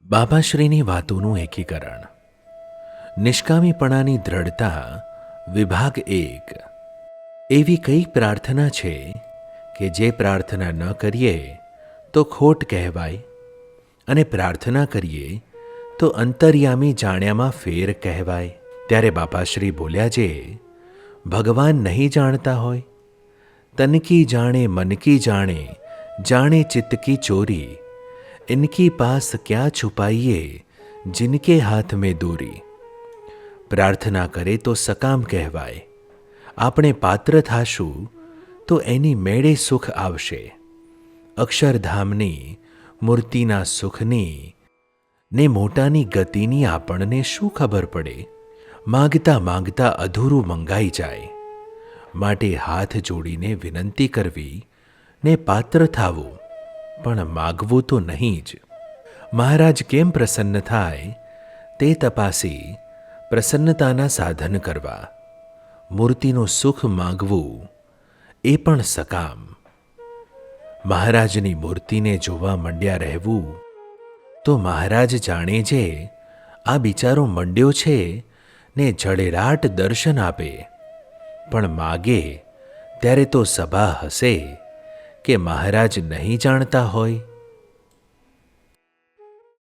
બાબાશ્રીની વાતોનું એકીકરણ. નિષ્કામીપણાની દ્રઢતા વિભાગ 1. એવી કઈ પ્રાર્થના છે કે જે પ્રાર્થના ન કરીએ તો ખોટ કહેવાય અને પ્રાર્થના કરીએ તો અંતર્યામી જાણ્યામાં ફેર કહેવાય. ત્યારે બાપાશ્રી બોલ્યા, જે ભગવાન નહીં જાણતા હોય, તનકી જાણે મનકી જાણે, જાણે ચિત્ત કી ચોરી, इनकी पास क्या छुपाइए जिनके हाथ में दूरी. પ્રાર્થના કરે તો સકામ કહેવાય. આપણે પાત્ર થાશું તો એની મેળે સુખ આવશે. અક્ષરધામની મૂર્તિના સુખની ને મોટાની ગતિની આપણને શું ખબર પડે? માગતા માગતા અધૂરું મંગાઈ જાય. માટે હાથ જોડીને વિનંતી કરવી ને પાત્ર થાવું, પણ માગવું તો નહીં જ. મહારાજ કેમ પ્રસન્ન થાય તે તપાસી પ્રસન્નતાના સાધન કરવા. મૂર્તિનું સુખ માગવું એ પણ સકામ. મહારાજની મૂર્તિને જોવા મંડ્યા રહેવું તો મહારાજ જાણે છે આ બિચારો મંડ્યો છે ને જડેરાટ દર્શન આપે, પણ માગે ત્યારે તો સભા હસે કે મહારાજ નહીં જાણતા હોય.